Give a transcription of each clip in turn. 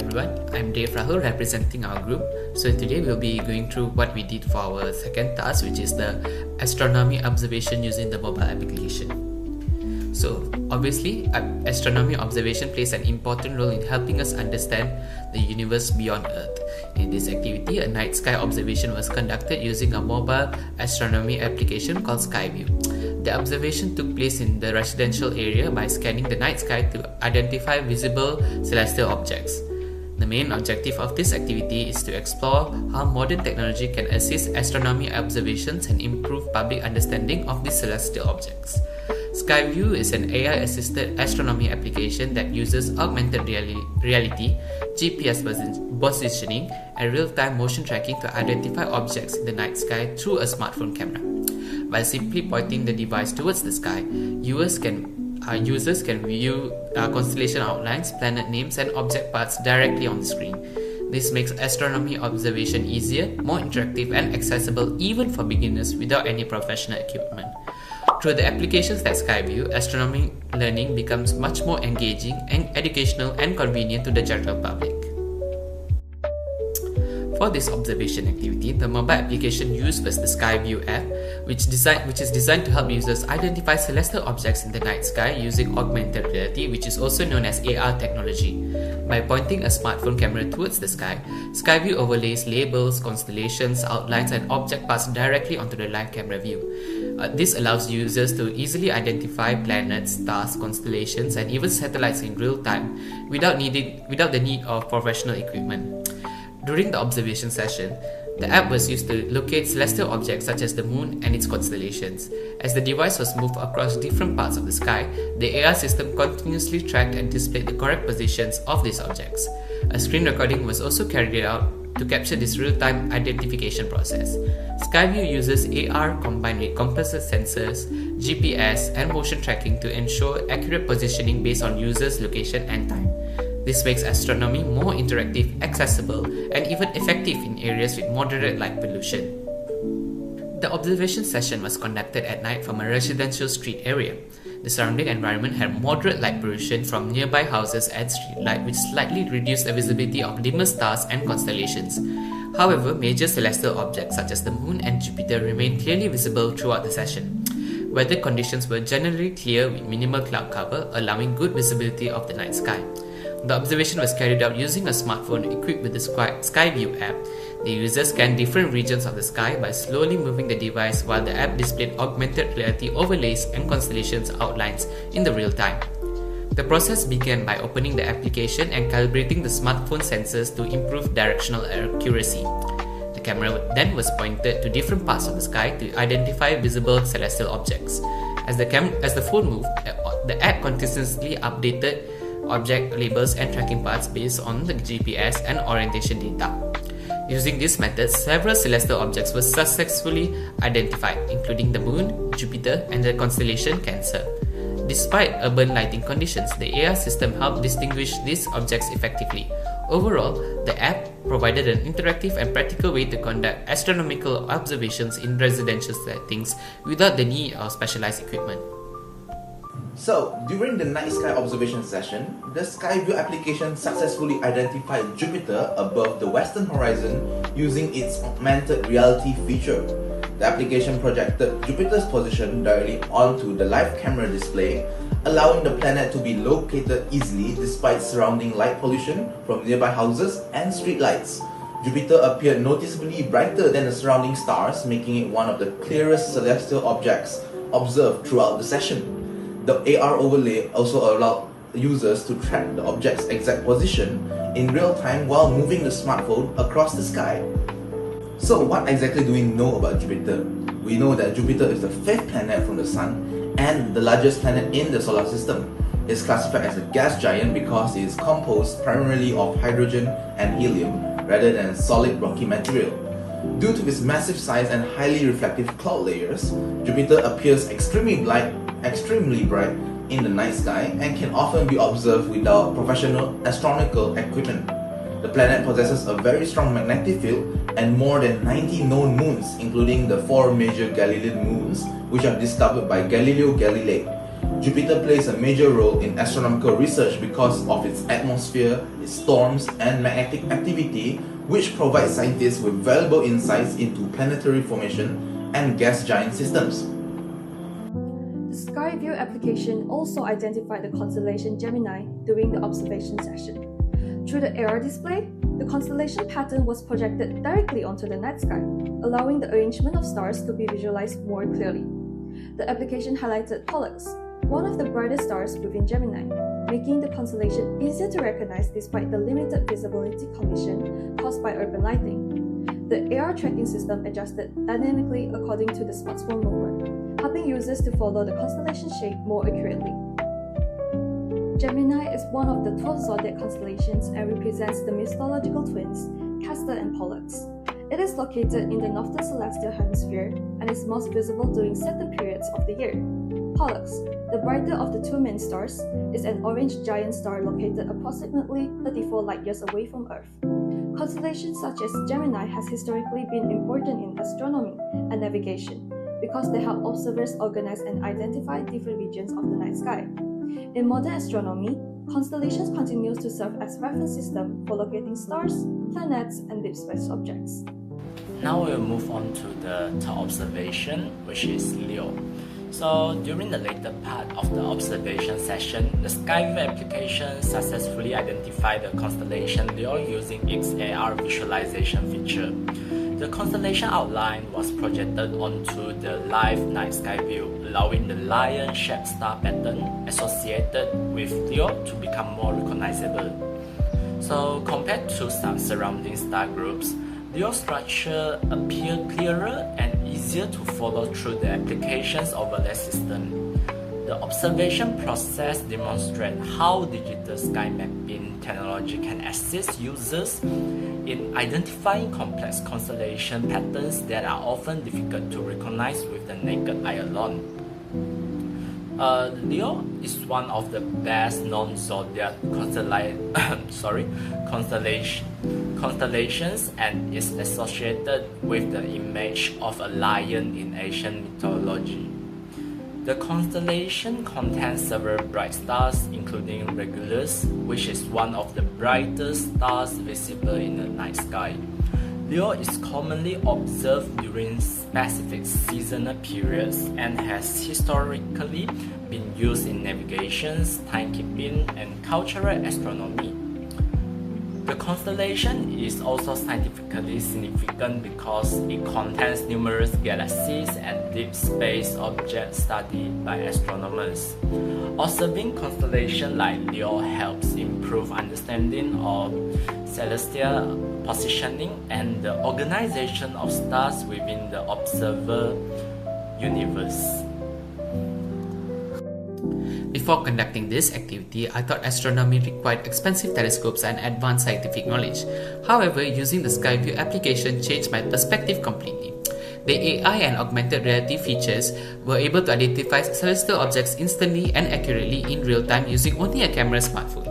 everyone, I'm Dave Rahul representing our group. So today we'll be going through what we did for our second task, which is the astronomy observation using the mobile application. So obviously, astronomy observation plays an important role in helping us understand the universe beyond Earth. In this activity, a night sky observation was conducted using a mobile astronomy application called Skyview. The observation took place in the residential area by scanning the night sky to identify visible celestial objects. The main objective of this activity is to explore how modern technology can assist astronomy observations and improve public understanding of these celestial objects. Skyview is an AI-assisted astronomy application that uses augmented reality, GPS positioning, and real-time motion tracking to identify objects in the night sky through a smartphone camera. By simply pointing the device towards the sky, users can view constellation outlines, planet names, and object parts directly on the screen. This makes astronomy observation easier, more interactive, and accessible even for beginners without any professional equipment. Through the applications like Skyview, astronomy learning becomes much more engaging and educational and convenient to the general public. For this observation activity, the mobile application used was the Skyview app, which is designed to help users identify celestial objects in the night sky using augmented reality, which is also known as AR technology. By pointing a smartphone camera towards the sky, Skyview overlays labels, constellations, outlines, and object parts directly onto the live camera view. This allows users to easily identify planets, stars, constellations, and even satellites in real time without the need of professional equipment. During the observation session, the app was used to locate celestial objects such as the moon and its constellations. As the device was moved across different parts of the sky, the AR system continuously tracked and displayed the correct positions of these objects. A screen recording was also carried out to capture this real-time identification process. Skyview uses AR combined with composite sensors, GPS, and motion tracking to ensure accurate positioning based on users' location and time. This makes astronomy more interactive, accessible, and even effective in areas with moderate light pollution. The observation session was conducted at night from a residential street area. The surrounding environment had moderate light pollution from nearby houses and street light, which slightly reduced the visibility of dimmer stars and constellations. However, major celestial objects such as the moon and Jupiter remained clearly visible throughout the session. Weather conditions were generally clear with minimal cloud cover, allowing good visibility of the night sky. The observation was carried out using a smartphone equipped with the Skyview app. The user scanned different regions of the sky by slowly moving the device while the app displayed augmented reality overlays and constellations outlines in the real time. The process began by opening the application and calibrating the smartphone sensors to improve directional accuracy. The camera then was pointed to different parts of the sky to identify visible celestial objects. As the phone moved, the app continuously updated object labels and tracking parts based on the GPS and orientation data. Using this method, several celestial objects were successfully identified, including the moon, Jupiter, and the constellation Cancer. Despite urban lighting conditions, the AR system helped distinguish these objects effectively. Overall, the app provided an interactive and practical way to conduct astronomical observations in residential settings without the need of specialized equipment. So, during the night sky observation session, the Skyview application successfully identified Jupiter above the western horizon using its augmented reality feature. The application projected Jupiter's position directly onto the live camera display, allowing the planet to be located easily despite surrounding light pollution from nearby houses and streetlights. Jupiter appeared noticeably brighter than the surrounding stars, making it one of the clearest celestial objects observed throughout the session. The AR overlay also allowed users to track the object's exact position in real time while moving the smartphone across the sky. So what exactly do we know about Jupiter? We know that Jupiter is the fifth planet from the Sun and the largest planet in the solar system. It is classified as a gas giant because it is composed primarily of hydrogen and helium rather than solid rocky material. Due to its massive size and highly reflective cloud layers, Jupiter appears extremely bright in the night sky and can often be observed without professional astronomical equipment. The planet possesses a very strong magnetic field and more than 90 known moons, including the 4 major Galilean moons which are discovered by Galileo Galilei. Jupiter plays a major role in astronomical research because of its atmosphere, its storms, and magnetic activity, which provides scientists with valuable insights into planetary formation and gas giant systems. The SkyView application also identified the constellation Gemini during the observation session. Through the AR display, the constellation pattern was projected directly onto the night sky, allowing the arrangement of stars to be visualized more clearly. The application highlighted Pollux, one of the brightest stars within Gemini, making the constellation easier to recognize despite the limited visibility condition caused by urban lighting. The AR tracking system adjusted dynamically according to the smartphone movement, helping users to follow the constellation shape more accurately. Gemini is one of the 12 zodiac constellations and represents the mythological twins, Castor and Pollux. It is located in the northern celestial hemisphere and is most visible during certain periods of the year. Pollux, the brighter of the two main stars, is an orange giant star located approximately 34 light-years away from Earth. Constellations such as Gemini has historically been important in astronomy and navigation because they help observers organize and identify different regions of the night sky. In modern astronomy, constellations continue to serve as reference system for locating stars, planets, and deep space objects. Now we'll move on to the third observation, which is Leo. So during the later part of the observation session, the SkyView application successfully identified the constellation Leo using its AR visualization feature. The constellation outline was projected onto the live night sky view, allowing the lion-shaped star pattern associated with Leo to become more recognizable. So compared to some surrounding star groups, Leo structure appear clearer and easier to follow through the application's overlay system. The observation process demonstrates how digital sky mapping technology can assist users in identifying complex constellation patterns that are often difficult to recognize with the naked eye alone. Leo is one of the best known zodiac constellations and is associated with the image of a lion in ancient mythology. The constellation contains several bright stars, including Regulus, which is one of the brightest stars visible in the night sky. Leo is commonly observed during specific seasonal periods and has historically been used in navigation, timekeeping, and cultural astronomy. The constellation is also scientifically significant because it contains numerous galaxies and deep space objects studied by astronomers. Observing constellations like Leo helps improve understanding of celestial positioning and the organization of stars within the observer universe. Before conducting this activity, I thought astronomy required expensive telescopes and advanced scientific knowledge. However, using the SkyView application changed my perspective completely. The AI and augmented reality features were able to identify celestial objects instantly and accurately in real time using only a camera smartphone.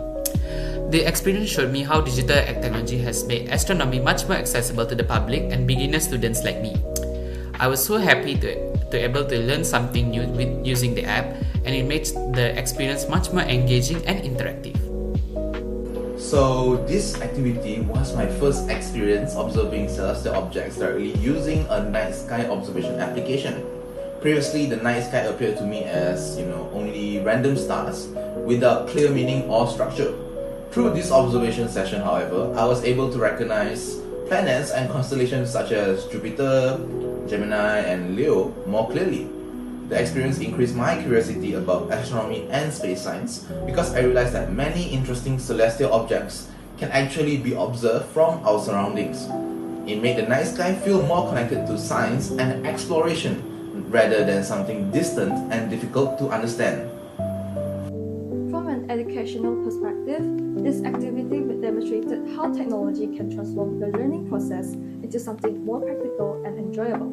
The experience showed me how digital technology has made astronomy much more accessible to the public and beginner students like me. I was so happy to able to learn something new with using the app, and it makes the experience much more engaging and interactive. So this activity was my first experience observing celestial objects directly using a night sky observation application. Previously, the night sky appeared to me as, only random stars without clear meaning or structure. Through this observation session, however, I was able to recognize planets and constellations such as Jupiter, Gemini, and Leo more clearly. The experience increased my curiosity about astronomy and space science because I realized that many interesting celestial objects can actually be observed from our surroundings. It made the night sky feel more connected to science and exploration rather than something distant and difficult to understand. From an educational perspective, this activity demonstrated how technology can transform the learning process into something more practical and enjoyable.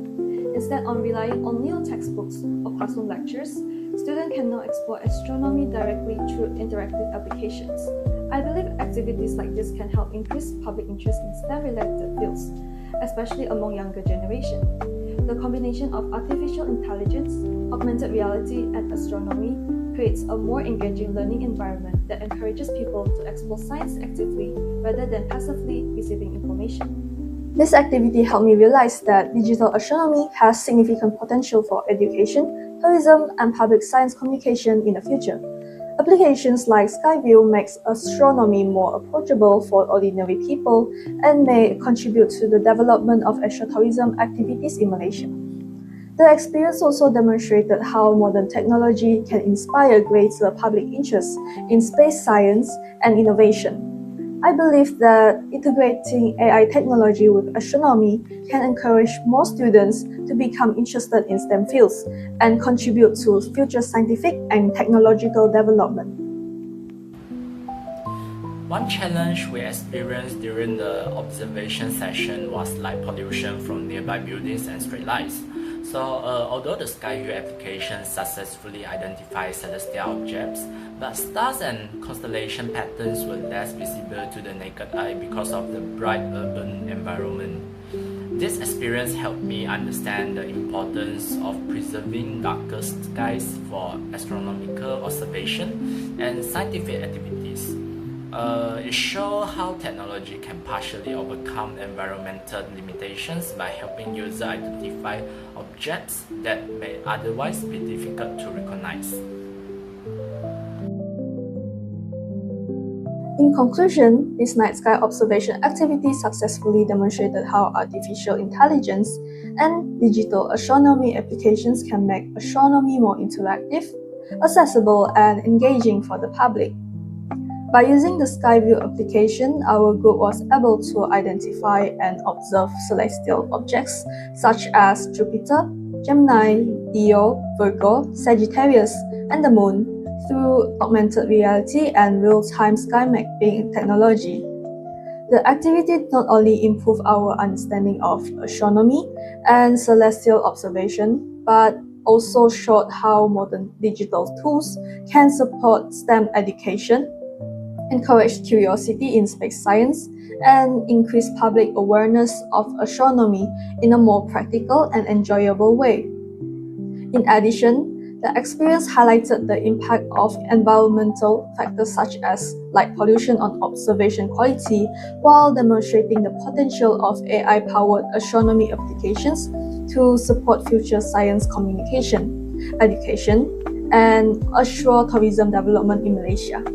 Instead of relying only on textbooks or classroom lectures, students can now explore astronomy directly through interactive applications. I believe activities like this can help increase public interest in STEM-related fields, especially among younger generations. The combination of artificial intelligence, augmented reality, and astronomy creates a more engaging learning environment that encourages people to explore science actively rather than passively receiving information. This activity helped me realize that digital astronomy has significant potential for education, tourism, and public science communication in the future. Applications like Skyview makes astronomy more approachable for ordinary people and may contribute to the development of astro-tourism activities in Malaysia. The experience also demonstrated how modern technology can inspire greater public interest in space science and innovation. I believe that integrating AI technology with astronomy can encourage more students to become interested in STEM fields and contribute to future scientific and technological development. One challenge we experienced during the observation session was light pollution from nearby buildings and streetlights. So, although the Skyview application successfully identified celestial objects, but stars and constellation patterns were less visible to the naked eye because of the bright urban environment. This experience helped me understand the importance of preserving darker skies for astronomical observation and scientific activities. It shows how technology can partially overcome environmental limitations by helping users identify objects that may otherwise be difficult to recognize. In conclusion, this night sky observation activity successfully demonstrated how artificial intelligence and digital astronomy applications can make astronomy more interactive, accessible, and engaging for the public. By using the Skyview application, our group was able to identify and observe celestial objects such as Jupiter, Gemini, Leo, Virgo, Sagittarius, and the Moon through augmented reality and real-time sky mapping technology. The activity not only improved our understanding of astronomy and celestial observation, but also showed how modern digital tools can support STEM education, encourage curiosity in space science, and increase public awareness of astronomy in a more practical and enjoyable way. In addition, the experience highlighted the impact of environmental factors such as light pollution on observation quality, while demonstrating the potential of AI-powered astronomy applications to support future science communication, education, and astro-tourism development in Malaysia.